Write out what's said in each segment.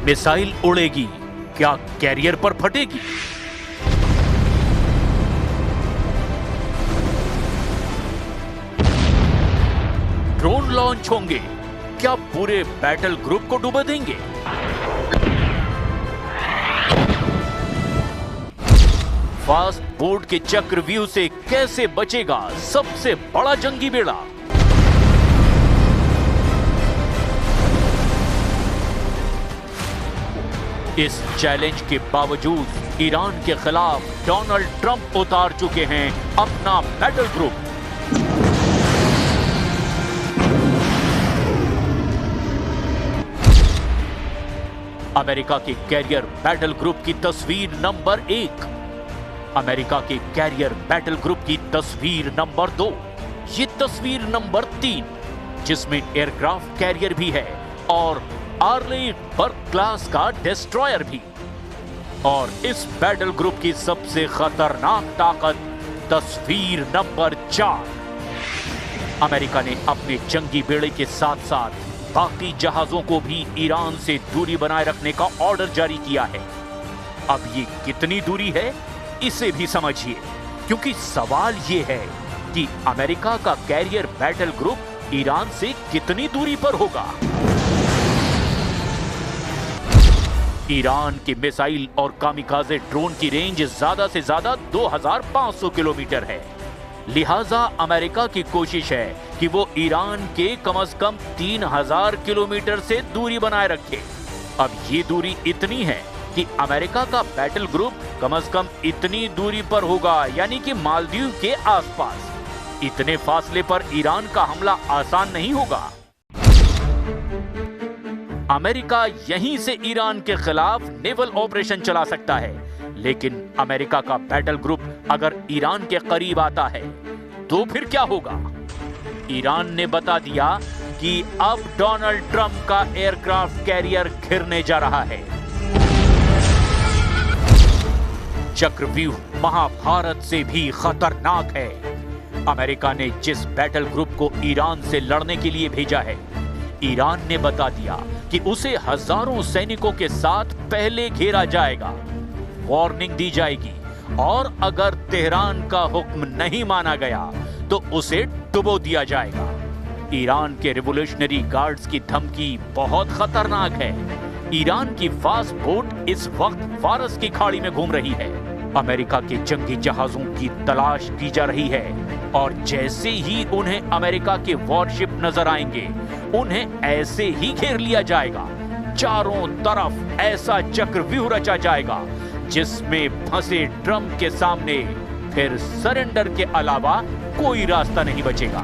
Missile उड़ेगी, क्या career पर फटेगी? Drone launch होंगे, क्या पूरे बैटल ग्रुप को डुबा देंगे? फास्ट बोट के चक्रव्यूह से कैसे बचेगा सबसे बड़ा जंगी बेड़ा? इस चैलेंज के बावजूद ईरान के खिलाफ डोनाल्ड ट्रंप उतार चुके हैं अपना बैटल ग्रुप। अमेरिका के कैरियर बैटल ग्रुप की तस्वीर नंबर 1, अमेरिका के कैरियर बैटल ग्रुप की तस्वीर नंबर 2, ये तस्वीर नंबर 3, जिसमें एयरक्राफ्ट कैरियर भी है और आर्ली बर्ग क्लास का डिस्ट्रॉयर भी। और इस बैटल ग्रुप की सबसे खतरनाक ताकत तस्वीर नंबर 4, अमेरिका ने अपने जंगी बेड़े के साथ साथ बाकी जहाजों को भी ईरान से दूरी बनाए रखने का ऑर्डर जारी किया है। अब ये कितनी दूरी है इसे भी समझिए, क्योंकि सवाल ये है कि अमेरिका का कैरियर बैटल ग्रुप ईरान से कितनी दूरी पर होगा। ईरान के मिसाइल और कामिकाज़े ड्रोन की रेंज ज्यादा से ज्यादा 2500 किलोमीटर है, लिहाजा अमेरिका की कोशिश है कि वो ईरान के कम से कम 3000 किलोमीटर से दूरी बनाए रखे। अब ये दूरी इतनी है कि अमेरिका का बैटल ग्रुप कम से कम इतनी दूरी पर होगा, यानी कि मालदीव के आसपास। इतने फासले पर ईरान का हमला आसान नहीं होगा। अमेरिका यहीं से ईरान के खिलाफ नेवल ऑपरेशन चला सकता है, लेकिन अमेरिका का बैटल ग्रुप अगर ईरान के करीब आता है तो फिर क्या होगा? ईरान ने बता दिया कि अब डोनाल्ड ट्रंप का एयरक्राफ्ट कैरियर घिरने जा रहा है। चक्रव्यूह महाभारत से भी खतरनाक है। अमेरिका ने जिस बैटल ग्रुप को ईरान से लड़ने के लिए भेजा है, ईरान ने बता दिया कि उसे हजारों सैनिकों के साथ पहले घेरा जाएगा, वार्निंग दी जाएगी और अगर तेहरान का हुक्म नहीं माना गया तो उसे डुबो दिया जाएगा। ईरान के रिवोल्यूशनरी गार्ड्स की धमकी बहुत खतरनाक है। ईरान की फास्ट बोट इस वक्त फारस की खाड़ी में घूम रही है। अमेरिका के जंगी जहाजों की तलाश की जा रही है और जैसे ही उन्हें अमेरिका के वॉरशिप नजर आएंगे, उन्हें ऐसे ही घेर लिया जाएगा। चारों तरफ ऐसा चक्रव्यूह रचा जाएगा जिसमें फंसे ट्रंप के सामने फिर सरेंडर के अलावा कोई रास्ता नहीं बचेगा।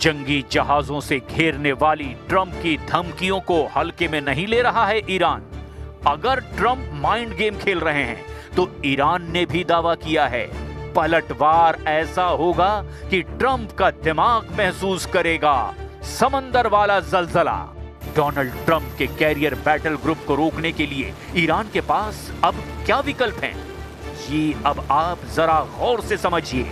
जंगी जहाजों से घेरने वाली ट्रंप की धमकियों को हल्के में नहीं ले रहा है ईरान। अगर ट्रंप माइंड गेम खेल रहे हैं तो ईरान ने भी दावा किया है पलटवार ऐसा होगा कि ट्रंप का दिमाग महसूस करेगा समंदर वाला जलजला। डोनाल्ड ट्रंप के कैरियर बैटल ग्रुप को रोकने के लिए ईरान के पास अब क्या विकल्प हैं? ये अब आप जरा गौर से समझिए।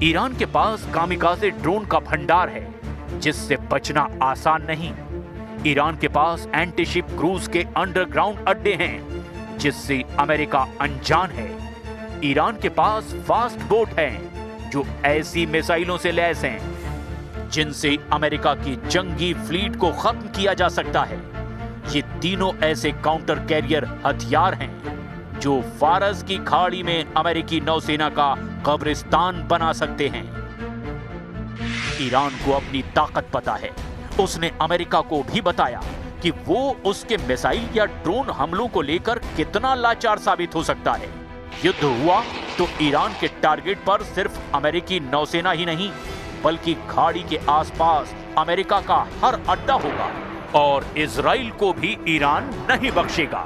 ईरान के पास कामिकाज़े ड्रोन का भंडार है जिससे बचना आसान नहीं। ईरान के पास एंटीशिप क्रूज के अंडरग्राउंड अड्डे हैं जिससे अमेरिका अनजान है। ईरान के पास फास्ट बोट हैं जो ऐसी मिसाइलों से लैस हैं जिनसे अमेरिका की जंगी फ्लीट को खत्म किया जा सकता है। ये तीनों ऐसे काउंटर कैरियर हथियार हैं जो फारस की खाड़ी में अमेरिकी नौसेना का कब्रिस्तान बना सकते हैं। ईरान को अपनी ताकत पता है। उसने अमेरिका को भी बताया कि वो उसके मिसाइल या ड्रोन हमलों को लेकर कितना लाचार साबित हो सकता है। युद्ध हुआ तो ईरान के टारगेट पर सिर्फ अमेरिकी नौसेना ही नहीं बल्कि खाड़ी के आसपास अमेरिका का हर अड्डा होगा और इजराइल को भी ईरान नहीं बख्शेगा।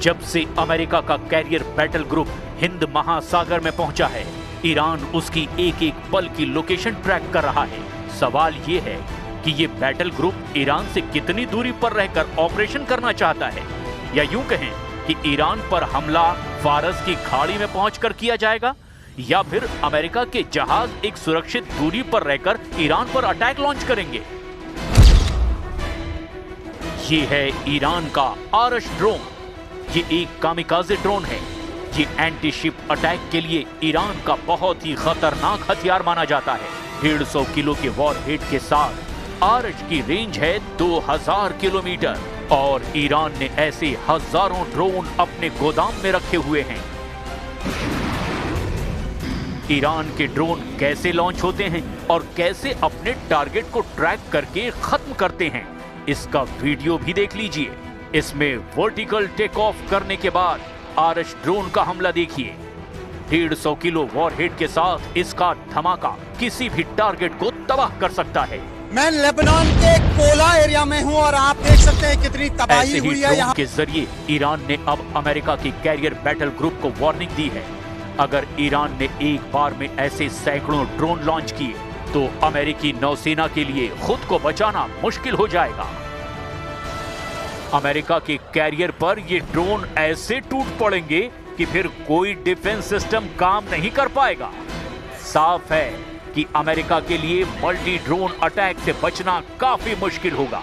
जब से अमेरिका का कैरियर बैटल ग्रुप हिंद महासागर में पहुंचा है, ईरान उसकी एक एक पल की लोकेशन ट्रैक कर रहा है। सवाल ये है कि ये बैटल ग्रुप ईरान से कितनी दूरी पर रहकर ऑपरेशन करना चाहता है, या यूं कहें कि ईरान पर हमला फारस की खाड़ी में पहुंचकर किया जाएगा, या फिर अमेरिका के जहाज एक सुरक्षित दूरी पर रहकर ईरान पर अटैक लॉन्च करेंगे। ये है ईरान का आरश ड्रोन। ये एक कामिकाज़े ड्रोन है। ये एंटी शिप अटैक के लिए ईरान का बहुत ही खतरनाक हथियार माना जाता है। 150 किलो के वॉरहेड के साथ आरश की रेंज है 2000 किलोमीटर और ईरान ने ऐसे हजारों ड्रोन अपने गोदाम में रखे हुए हैं। ईरान के ड्रोन कैसे लॉन्च होते हैं और कैसे अपने टारगेट को ट्रैक करके खत्म करते हैं, इसका वीडियो भी देख लीजिए। इसमें वर्टिकल टेक ऑफ करने के बाद आरश ड्रोन का हमला देखिए। 150 किलो वॉरहेड के साथ इसका धमाका किसी भी टारगेट को तबाह कर सकता है। मैं लेबनान के कोला एरिया में हूं और आप देख सकते हैं कितनी तबाही हुई है यहाँ। के जरिए ईरान ने अब अमेरिका के कैरियर बैटल ग्रुप को वार्निंग दी है। अगर ईरान ने एक बार में ऐसे सैकड़ों ड्रोन लॉन्च किए तो अमेरिकी नौसेना के लिए खुद को बचाना मुश्किल हो जाएगा। अमेरिका के कैरियर पर ये ड्रोन ऐसे टूट पड़ेंगे कि फिर कोई डिफेंस सिस्टम काम नहीं कर पाएगा। साफ है कि अमेरिका के लिए मल्टी ड्रोन अटैक से बचना काफी मुश्किल होगा।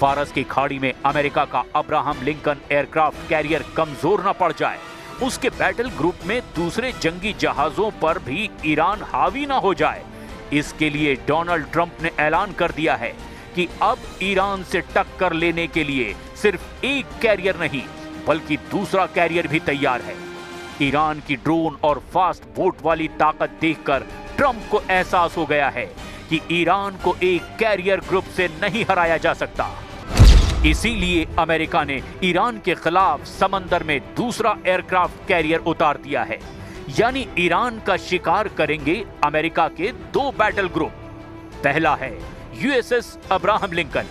फारस की खाड़ी में अमेरिका का अब्राहम लिंकन एयरक्राफ्ट कैरियर कमजोर न पड़ जाए, उसके बैटल ग्रुप में दूसरे जंगी जहाजों पर भी ईरान हावी न हो जाए, इसके लिए डोनाल्ड ट्रंप ने ऐलान कर दिया है कि अब ईरान से टक्कर लेने के लिए सिर्फ एक कैरियर नहीं बल्कि दूसरा कैरियर भी तैयार है। ईरान की ड्रोन और फास्ट बोट वाली ताकत देखकर ट्रंप को एहसास हो गया है कि ईरान को एक कैरियर ग्रुप से नहीं हराया जा सकता। इसीलिए अमेरिका ने ईरान के खिलाफ समंदर में दूसरा एयरक्राफ्ट कैरियर उतार दिया है। यानी ईरान का शिकार करेंगे अमेरिका के 2 बैटल ग्रुप। पहला है यूएसएस अब्राहम लिंकन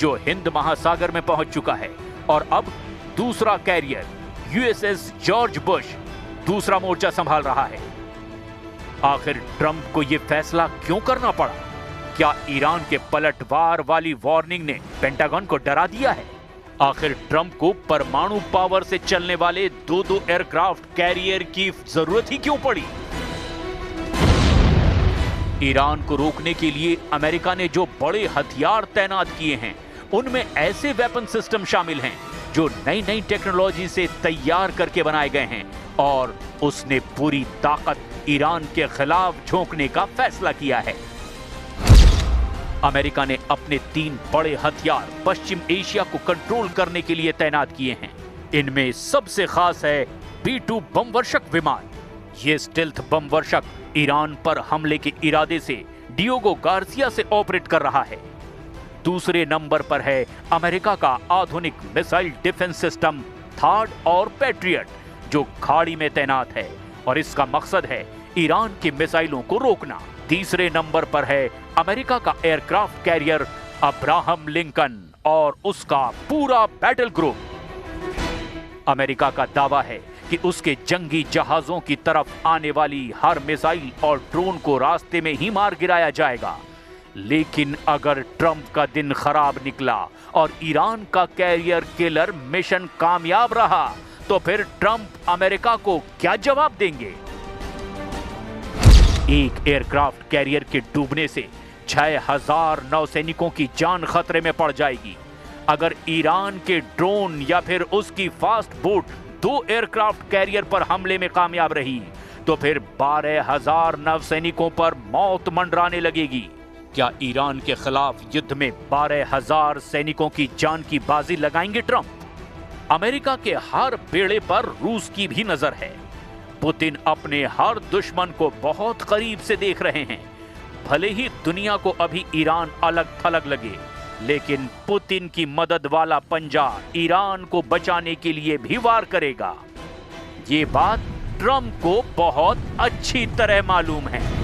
जो हिंद महासागर में पहुंच चुका है, और अब दूसरा कैरियर यूएसएस जॉर्ज बुश दूसरा मोर्चा संभाल रहा है। आखिर ट्रंप को यह फैसला क्यों करना पड़ा? क्या ईरान के पलटवार वाली वार्निंग ने पेंटागन को डरा दिया है? आखिर ट्रंप को परमाणु पावर से चलने वाले 2-2 एयरक्राफ्ट कैरियर की जरूरत ही क्यों पड़ी? ईरान को रोकने के लिए अमेरिका ने जो बड़े हथियार तैनात किए हैं, उनमें ऐसे वेपन सिस्टम शामिल हैं जो नई नई टेक्नोलॉजी से तैयार करके बनाए गए हैं, और उसने पूरी ताकत ईरान के खिलाफ झोंकने का फैसला किया है। अमेरिका ने अपने 3 बड़े हथियार पश्चिम एशिया को कंट्रोल करने के लिए तैनात किए हैं। इनमें सबसे खास है B-2 बम वर्षक विमान। ये स्टेल्थ बम वर्षक ईरान पर हमले के इरादे से डियोगो गार्सिया से ऑपरेट कर रहा है। दूसरे नंबर पर है अमेरिका का आधुनिक मिसाइल डिफेंस सिस्टम थार्ड और पैट्रियट जो खाड़ी में तैनात है, और इसका मकसद है ईरान की मिसाइलों को रोकना। तीसरे नंबर पर है अमेरिका का एयरक्राफ्ट कैरियर अब्राहम लिंकन और उसका पूरा बैटल ग्रुप। अमेरिका का दावा है कि उसके जंगी जहाजों की तरफ आने वाली हर मिसाइल और ड्रोन को रास्ते में ही मार गिराया जाएगा। लेकिन अगर ट्रंप का दिन खराब निकला और ईरान का कैरियर किलर मिशन कामयाब रहा तो फिर ट्रंप अमेरिका को क्या जवाब देंगे? एक एयरक्राफ्ट कैरियर के डूबने से 6000 नौसैनिकों की जान खतरे में पड़ जाएगी। अगर ईरान के ड्रोन या फिर उसकी फास्ट बोट 2 एयरक्राफ्ट कैरियर पर हमले में कामयाब रही तो फिर 12000 नौसैनिकों पर मौत मंडराने लगेगी। क्या ईरान के खिलाफ युद्ध में 12000 सैनिकों की जान की बाजी लगाएंगे ट्रंप? अमेरिका के हर बेड़े पर रूस की भी नजर है। पुतिन अपने हर दुश्मन को बहुत करीब से देख रहे हैं। भले ही दुनिया को अभी ईरान अलग थलग लगे, लेकिन पुतिन की मदद वाला पंजा ईरान को बचाने के लिए भी वार करेगा। ये बात ट्रंप को बहुत अच्छी तरह मालूम है।